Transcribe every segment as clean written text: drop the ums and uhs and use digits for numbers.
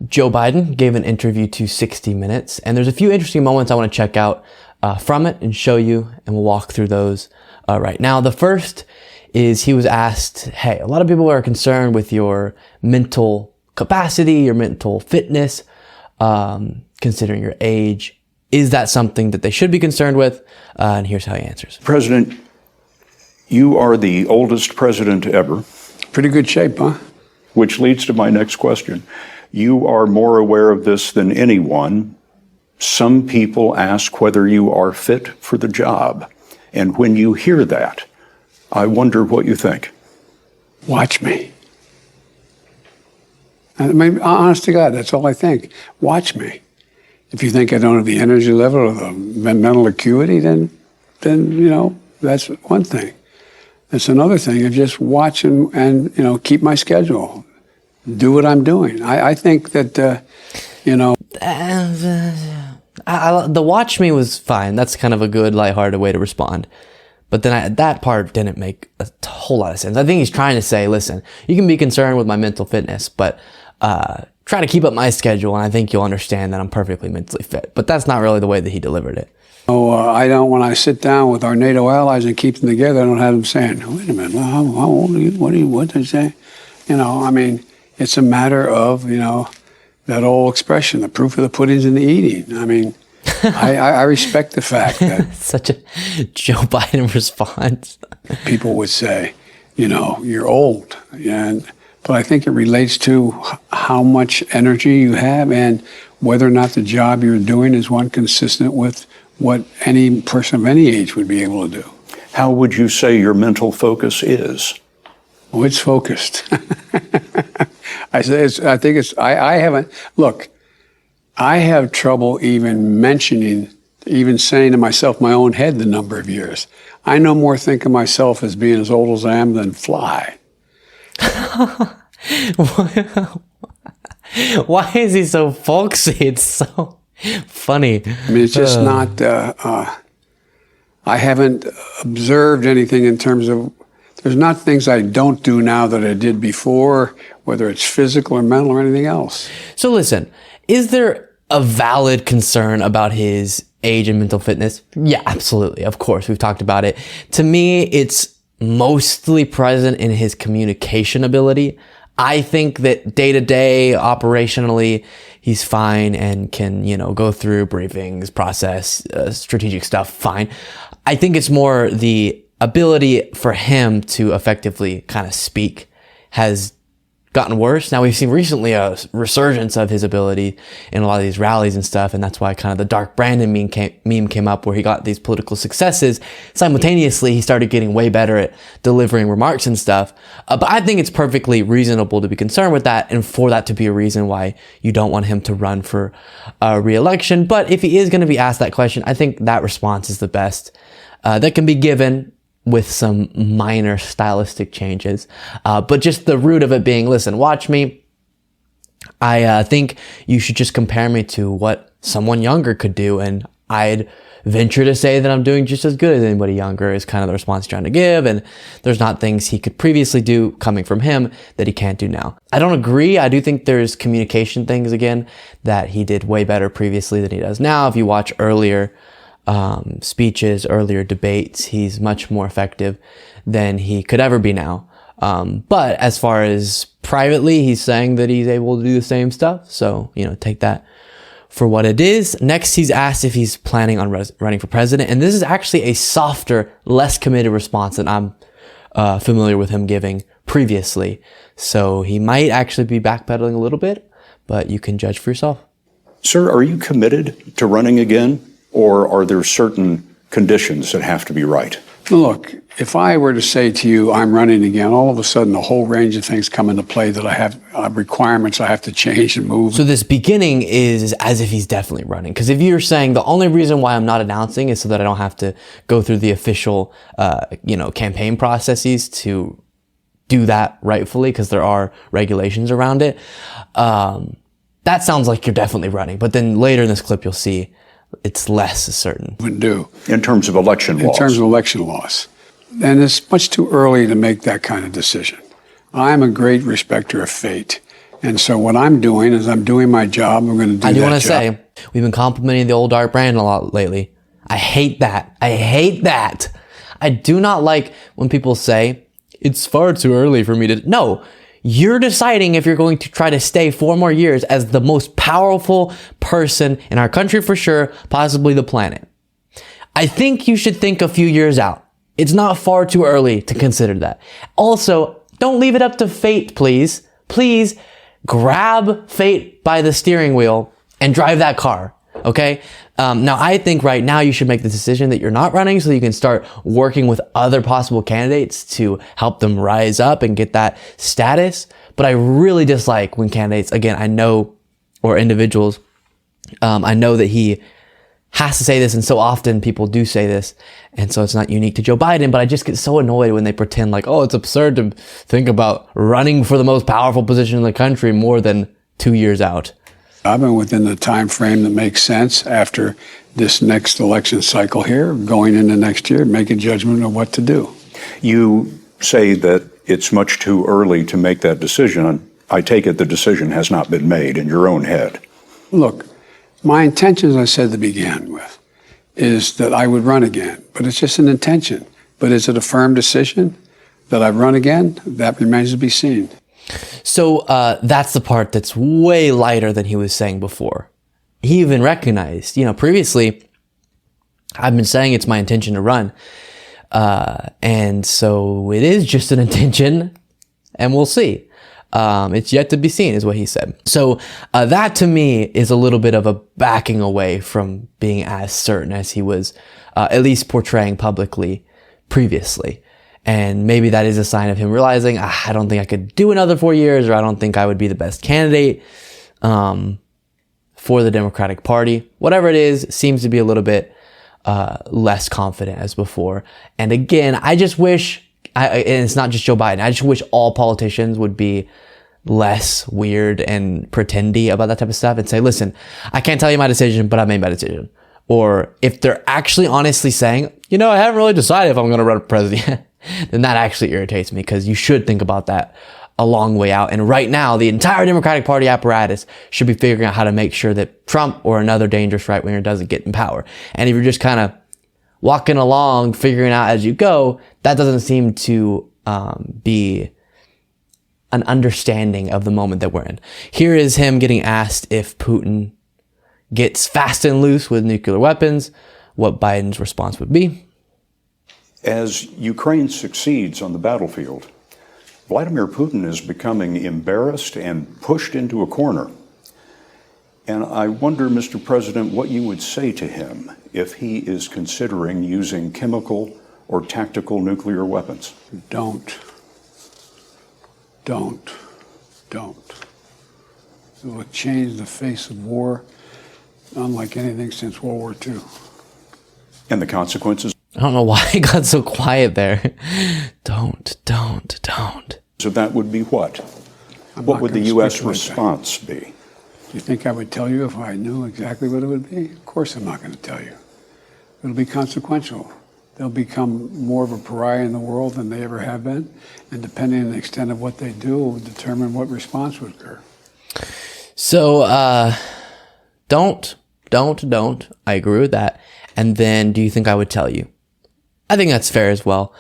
Joe Biden gave an interview to 60 Minutes, and there's a few interesting moments I want to check out from it and show you, and we'll walk through those right now. The first is he was asked, hey, a lot of people are concerned with your mental capacity, your mental fitness, considering your age. Is that something that they should be concerned with? And here's how he answers. President, you are the oldest president ever. Pretty good shape, huh? Which leads to my next question. You are more aware of this than anyone. Some people ask whether you are fit for the job. And when you hear that, I wonder what you think. Watch me. I mean, honest to God, that's all I think. Watch me. If you think I don't have the energy level or the mental acuity, then you know, that's one thing. That's another thing of just watch and you know, keep my schedule. Do what I'm doing. I think that, you know. The watch me was fine. That's kind of a good, lighthearted way to respond. But then that part didn't make a whole lot of sense. I think he's trying to say, listen, you can be concerned with my mental fitness, but try to keep up my schedule, and I think you'll understand that I'm perfectly mentally fit. But that's not really the way that he delivered it. Oh, I don't, when I sit down with our NATO allies and keep them together, I don't have them saying, wait a minute, well, how old are you? What did they say? You know, I mean, it's a matter of, you know, that old expression, the proof of the pudding's in the eating. I mean, I respect the fact that such a Joe Biden response. People would say, you know, you're old. But I think it relates to how much energy you have and whether or not the job you're doing is one consistent with what any person of any age would be able to do. How would you say your mental focus is? Oh, it's focused. I haven't, look, I have trouble even saying to myself, my own head, the number of years. I no more think of myself as being as old as I am than fly. Why is he so folksy? It's so funny. I mean, it's just not, I haven't observed anything in terms of, there's not things I don't do now that I did before, whether it's physical or mental or anything else. So listen, is there a valid concern about his age and mental fitness? Yeah, absolutely. Of course, we've talked about it. To me, it's mostly present in his communication ability. I think that day to day, operationally, he's fine and can, you know, go through briefings, process strategic stuff fine. I think it's more the ability for him to effectively kind of speak has gotten worse. Now we've seen recently a resurgence of his ability in a lot of these rallies and stuff, and that's why kind of the Dark Brandon meme came up, where he got these political successes. Simultaneously, he started getting way better at delivering remarks and stuff. But I think it's perfectly reasonable to be concerned with that, and for that to be a reason why you don't want him to run for re-election. But if he is going to be asked that question, I think that response is the best that can be given, with some minor stylistic changes. But just the root of it being, listen, watch me. I think you should just compare me to what someone younger could do. And I'd venture to say that I'm doing just as good as anybody younger, is kind of the response he's trying to give. And there's not things he could previously do coming from him that he can't do now. I don't agree. I do think there's communication things, again, that he did way better previously than he does now. If you watch earlier speeches, earlier debates, he's much more effective than he could ever be now. But as far as privately, he's saying that he's able to do the same stuff. So, you know, take that for what it is. Next, he's asked if he's planning on running for president. And this is actually a softer, less committed response than I'm familiar with him giving previously. So he might actually be backpedaling a little bit, but you can judge for yourself. Sir, are you committed to running again? Or are there certain conditions that have to be right? Look, if I were to say to you, I'm running again, all of a sudden a whole range of things come into play that I have requirements I have to change and move. So this beginning is as if he's definitely running. Because if you're saying the only reason why I'm not announcing is so that I don't have to go through the official, campaign processes to do that rightfully, because there are regulations around it, that sounds like you're definitely running. But then later in this clip, you'll see it's less certain. Would do. In terms of election laws. In terms of election laws. And it's much too early to make that kind of decision. I'm a great respecter of fate. And so what I'm doing is I'm doing my job. I'm going to do that I do want to job. say, we've been complimenting the old Dark brand a lot lately. I hate that. I hate that. I do not like when people say, it's far too early for me to... No, you're deciding if you're going to try to stay 4 more years as the most powerful person in our country for sure, possibly the planet. I think you should think a few years out. It's not far too early to consider that. Also, don't leave it up to fate, please. Please grab fate by the steering wheel and drive that car. Okay. Now I think right now you should make the decision that you're not running so you can start working with other possible candidates to help them rise up and get that status. But I really dislike when candidates, again, I know, or individuals, I know that he has to say this, and so often people do say this, and so it's not unique to Joe Biden, but I just get so annoyed when they pretend like, oh, it's absurd to think about running for the most powerful position in the country more than 2 years out. I've been within the time frame that makes sense after this next election cycle here, going into next year, make a judgment of what to do. You say that it's much too early to make that decision. I take it the decision has not been made in your own head. Look, my intention, as I said to begin with, is that I would run again, but it's just an intention. But is it a firm decision that I run again? That remains to be seen. So that's the part that's way lighter than he was saying before. He even recognized, previously I've been saying it's my intention to run. And so it is just an intention, and we'll see. It's yet to be seen, is what he said. So that to me is a little bit of a backing away from being as certain as he was at least portraying publicly previously. And maybe that is a sign of him realizing, I don't think I could do another 4 years, or I don't think I would be the best candidate for the Democratic Party. Whatever it is, seems to be a little bit less confident as before. And again, I just wish, and it's not just Joe Biden, I just wish all politicians would be less weird and pretendy about that type of stuff and say, listen, I can't tell you my decision, but I made my decision. Or if they're actually honestly saying, I haven't really decided if I'm going to run for president, then that actually irritates me, because you should think about that a long way out. And right now, the entire Democratic Party apparatus should be figuring out how to make sure that Trump or another dangerous right-winger doesn't get in power. And if you're just kind of walking along, figuring out as you go, that doesn't seem to be an understanding of the moment that we're in. Here is him getting asked if Putin gets fast and loose with nuclear weapons, what Biden's response would be. As Ukraine succeeds on the battlefield, Vladimir Putin is becoming embarrassed and pushed into a corner. And I wonder, Mr. President, what you would say to him if he is considering using chemical or tactical nuclear weapons. Don't. It will change the face of war unlike anything since World War II. And the consequences I don't know why it got so quiet there. Don't. So that would be what? What would the U.S. response be? Do you think I would tell you if I knew exactly what it would be? Of course I'm not going to tell you. It'll be consequential. They'll become more of a pariah in the world than they ever have been. And depending on the extent of what they do, will determine what response would occur. So, don't. I agree with that. And then, do you think I would tell you? I think that's fair as well.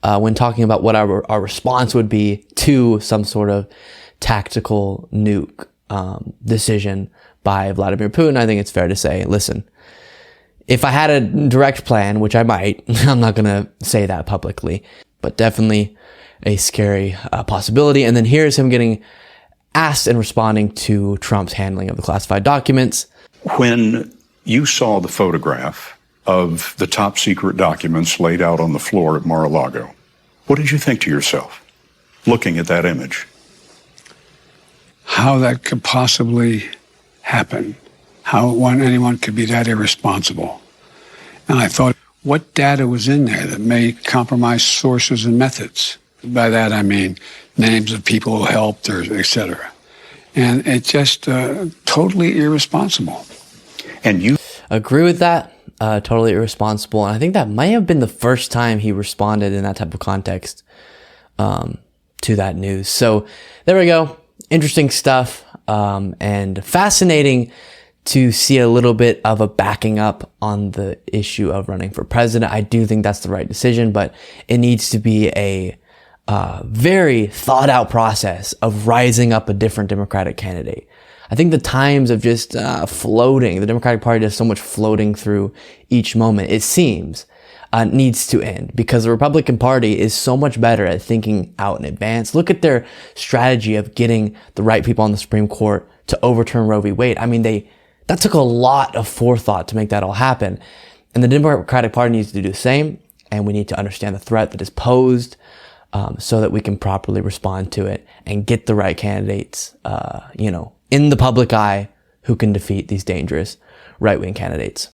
When talking about what our response would be to some sort of tactical nuke decision by Vladimir Putin, I think it's fair to say, listen, if I had a direct plan, which I might, I'm not going to say that publicly, but definitely a scary possibility. And then here's him getting asked and responding to Trump's handling of the classified documents. When you saw the photograph of the top secret documents laid out on the floor at Mar-a-Lago, what did you think to yourself, looking at that image? How that could possibly happen, how anyone could be that irresponsible. And I thought, what data was in there that may compromise sources and methods? By that I mean names of people who helped, or et cetera. And it's just totally irresponsible. And you agree with that? Totally irresponsible. And I think that might have been the first time he responded in that type of context to that news. So there we go. interesting stuff, and fascinating to see a little bit of a backing up on the issue of running for president. I do think that's the right decision, but it needs to be a very thought out process of rising up a different Democratic candidate. I think the times of just floating, the Democratic Party does so much floating through each moment, it seems, needs to end, because the Republican Party is so much better at thinking out in advance. Look at their strategy of getting the right people on the Supreme Court to overturn Roe v. Wade. I mean, that took a lot of forethought to make that all happen. And the Democratic Party needs to do the same. And we need to understand the threat that is posed, so that we can properly respond to it and get the right candidates, in the public eye who can defeat these dangerous right-wing candidates.